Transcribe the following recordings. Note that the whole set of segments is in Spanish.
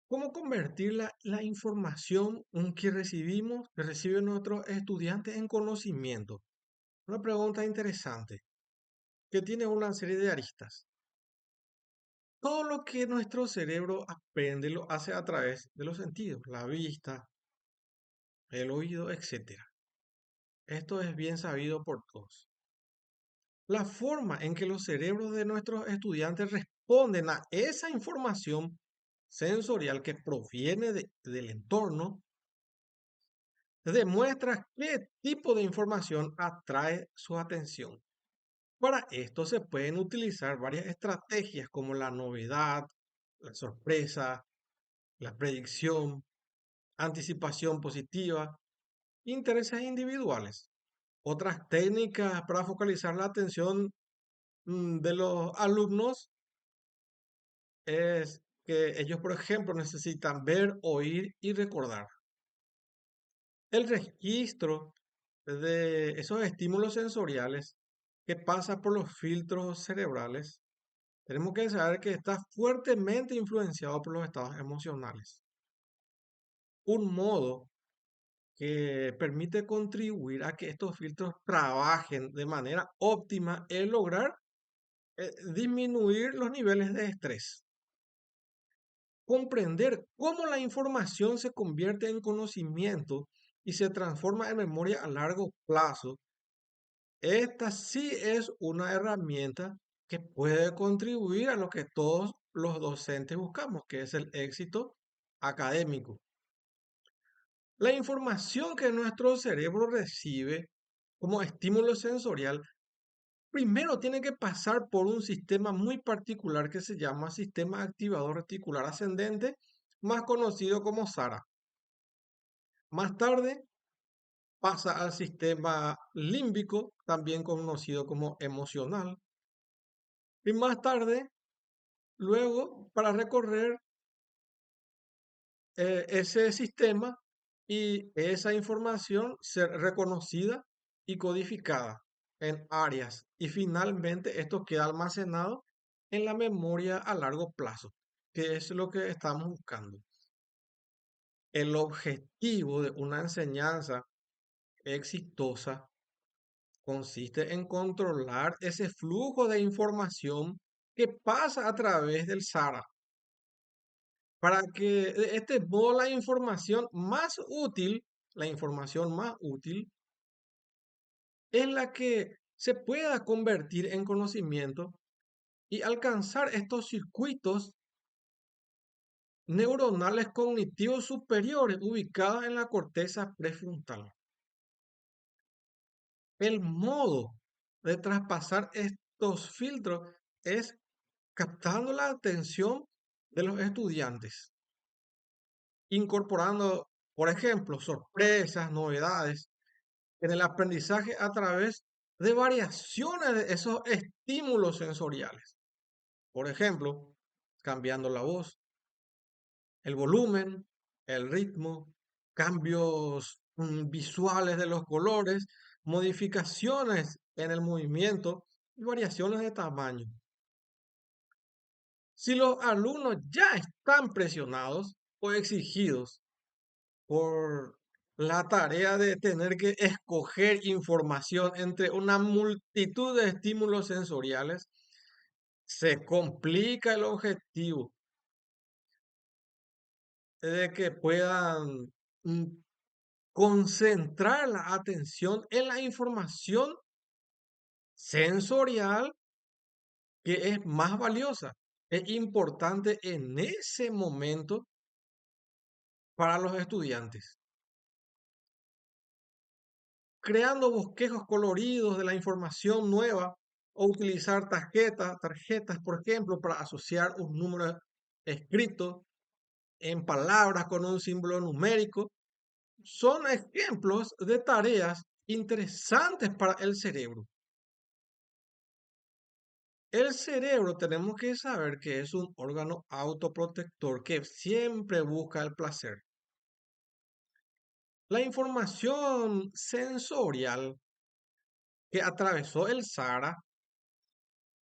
¿Cómo convertir la información que reciben nuestros estudiantes en conocimiento? Una pregunta interesante que tiene una serie de aristas. Todo lo que nuestro cerebro aprende lo hace a través de los sentidos, la vista, el oído, etcétera. Esto es bien sabido por todos. La forma en que los cerebros de nuestros estudiantes responden a esa información sensorial que proviene del entorno demuestra qué tipo de información atrae su atención. Para esto se pueden utilizar varias estrategias como la novedad, la sorpresa, la predicción, anticipación positiva, intereses individuales. Otras técnicas para focalizar la atención de los alumnos es que ellos, por ejemplo, necesitan ver, oír y recordar. El registro de esos estímulos sensoriales que pasa por los filtros cerebrales, tenemos que saber que está fuertemente influenciado por los estados emocionales. Un modo que permite contribuir a que estos filtros trabajen de manera óptima es lograr disminuir los niveles de estrés. Comprender cómo la información se convierte en conocimiento y se transforma en memoria a largo plazo. Esta sí es una herramienta que puede contribuir a lo que todos los docentes buscamos, que es el éxito académico. La información que nuestro cerebro recibe como estímulo sensorial primero tiene que pasar por un sistema muy particular que se llama sistema activador reticular ascendente, más conocido como SARA. Más tarde pasa al sistema límbico, también conocido como emocional. Y más tarde, luego, para recorrer ese sistema y esa información ser reconocida y codificada en áreas. Y finalmente esto queda almacenado en la memoria a largo plazo, que es lo que estamos buscando. El objetivo de una enseñanza exitosa consiste en controlar ese flujo de información que pasa a través del SARA para que de este modo la información más útil es la que se pueda convertir en conocimiento y alcanzar estos circuitos neuronales cognitivos superiores ubicados en la corteza prefrontal. El modo de traspasar estos filtros es captando la atención de los estudiantes, incorporando, por ejemplo, sorpresas, novedades en el aprendizaje a través de variaciones de esos estímulos sensoriales. Por ejemplo, cambiando la voz, el volumen, el ritmo, cambios visuales de los colores, modificaciones en el movimiento y variaciones de tamaño. Si los alumnos ya están presionados o exigidos por la tarea de tener que escoger información entre una multitud de estímulos sensoriales, se complica el objetivo de que puedan mm, concentrar la atención en la información sensorial que es más valiosa, es importante en ese momento para los estudiantes. Creando bosquejos coloridos de la información nueva o utilizar tarjetas, por ejemplo, para asociar un número escrito en palabras con un símbolo numérico, son ejemplos de tareas interesantes para el cerebro. El cerebro tenemos que saber que es un órgano autoprotector que siempre busca el placer. La información sensorial que atravesó el SARA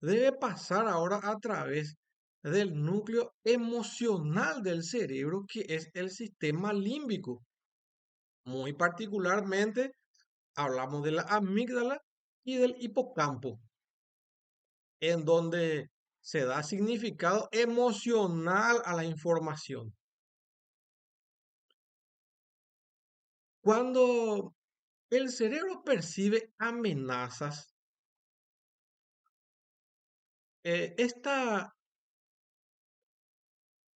debe pasar ahora a través del núcleo emocional del cerebro, que es el sistema límbico. Muy particularmente, hablamos de la amígdala y del hipocampo, en donde se da significado emocional a la información. Cuando el cerebro percibe amenazas, esta,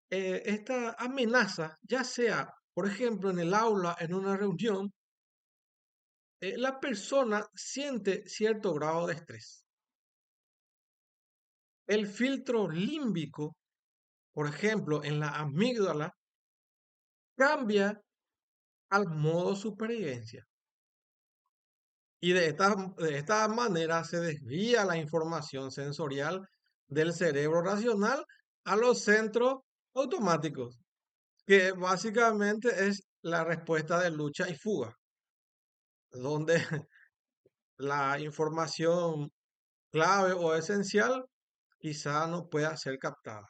esta amenaza, ya sea, por ejemplo, en el aula, en una reunión, la persona siente cierto grado de estrés. El filtro límbico, por ejemplo, en la amígdala, cambia al modo supervivencia. Y de esta manera se desvía la información sensorial del cerebro racional a los centros automáticos, que básicamente es la respuesta de lucha y fuga, donde la información clave o esencial quizá no pueda ser captada.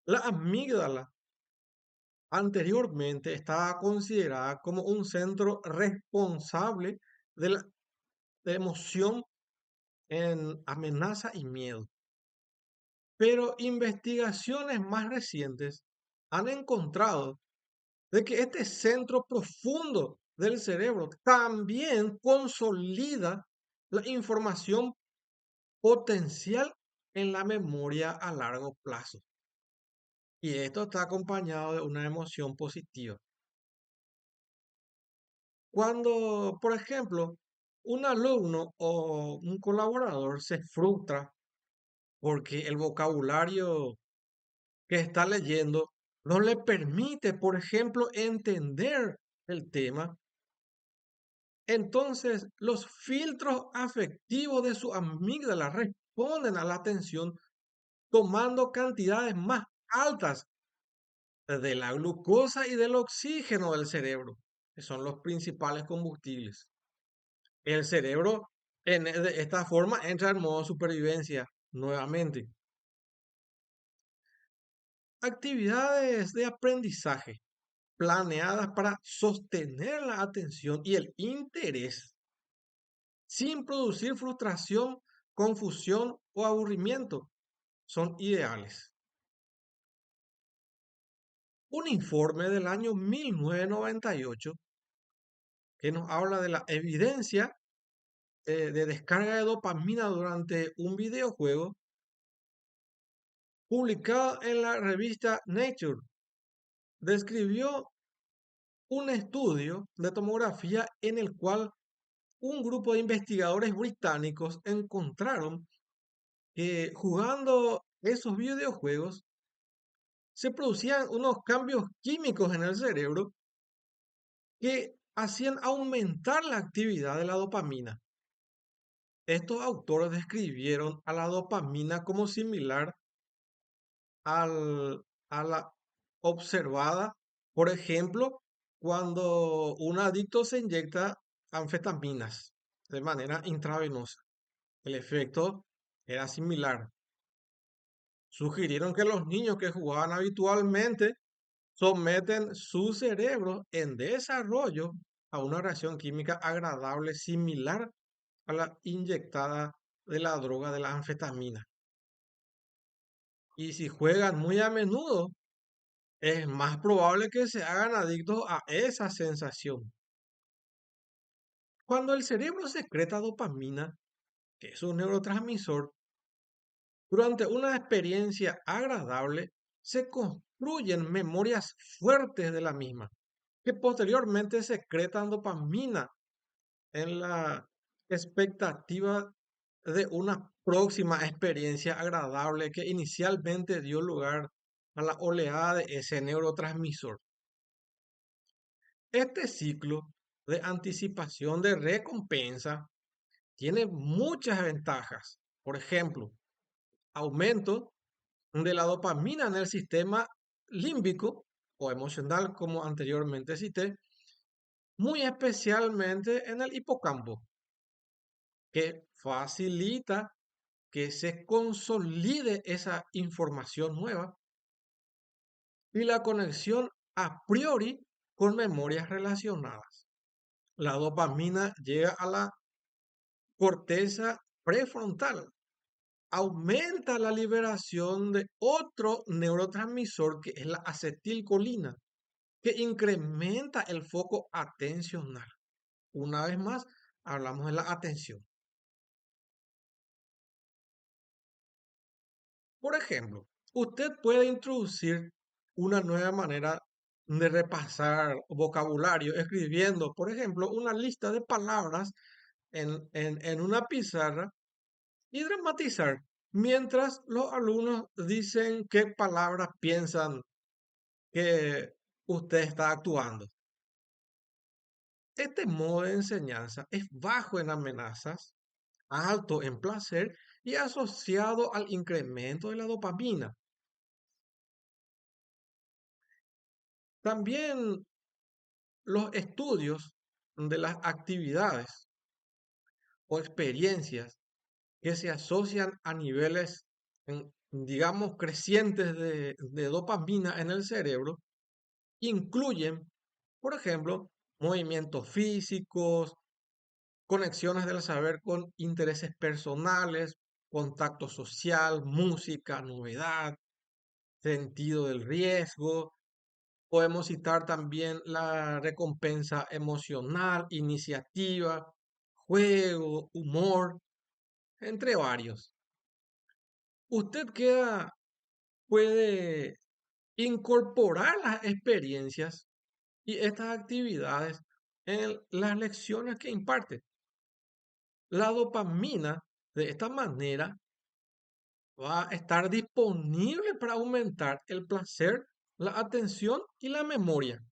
La amígdala anteriormente estaba considerada como un centro responsable de la de emoción en amenaza y miedo. Pero investigaciones más recientes han encontrado de que este centro profundo del cerebro también consolida la información potencial en la memoria a largo plazo. Y esto está acompañado de una emoción positiva. Cuando, por ejemplo, un alumno o un colaborador se frustra porque el vocabulario que está leyendo no le permite, por ejemplo, entender el tema, entonces los filtros afectivos de su amígdala responden a la atención tomando cantidades más altas de la glucosa y del oxígeno del cerebro, que son los principales combustibles. El cerebro de esta forma entra en modo supervivencia nuevamente. Actividades de aprendizaje planeadas para sostener la atención y el interés sin producir frustración, confusión o aburrimiento son ideales. Un informe del año 1998 que nos habla de la evidencia de descarga de dopamina durante un videojuego, publicado en la revista Nature, describió un estudio de tomografía en el cual un grupo de investigadores británicos encontraron que jugando esos videojuegos se producían unos cambios químicos en el cerebro que hacían aumentar la actividad de la dopamina. Estos autores describieron a la dopamina como similar a la observada, por ejemplo, cuando un adicto se inyecta anfetaminas de manera intravenosa. El efecto era similar. Sugirieron que los niños que jugaban habitualmente someten su cerebro en desarrollo a una reacción química agradable similar a la inyectada de la droga de la anfetamina. Y si juegan muy a menudo, es más probable que se hagan adictos a esa sensación. Cuando el cerebro secreta dopamina, que es un neurotransmisor, durante una experiencia agradable se construyen memorias fuertes de la misma, que posteriormente secretan dopamina en la expectativa de una próxima experiencia agradable que inicialmente dio lugar a la oleada de ese neurotransmisor. Este ciclo de anticipación de recompensa tiene muchas ventajas. Por ejemplo, aumento de la dopamina en el sistema límbico o emocional, como anteriormente cité, muy especialmente en el hipocampo, que facilita que se consolide esa información nueva y la conexión a priori con memorias relacionadas. La dopamina llega a la corteza prefrontal, aumenta la liberación de otro neurotransmisor que es la acetilcolina, que incrementa el foco atencional. Una vez más, hablamos de la atención. Por ejemplo, usted puede introducir una nueva manera de repasar vocabulario escribiendo, por ejemplo, una lista de palabras en una pizarra y dramatizar mientras los alumnos dicen qué palabras piensan que usted está actuando. Este modo de enseñanza es bajo en amenazas, alto en placer y asociado al incremento de la dopamina. También los estudios de las actividades o experiencias que se asocian a niveles, digamos, crecientes de dopamina en el cerebro incluyen, por ejemplo, movimientos físicos, conexiones del saber con intereses personales, contacto social, música, novedad, sentido del riesgo. Podemos citar también la recompensa emocional, iniciativa, juego, humor, entre varios. Usted puede incorporar las experiencias y estas actividades en las lecciones que imparte. La dopamina, de esta manera, va a estar disponible para aumentar el placer, la atención y la memoria.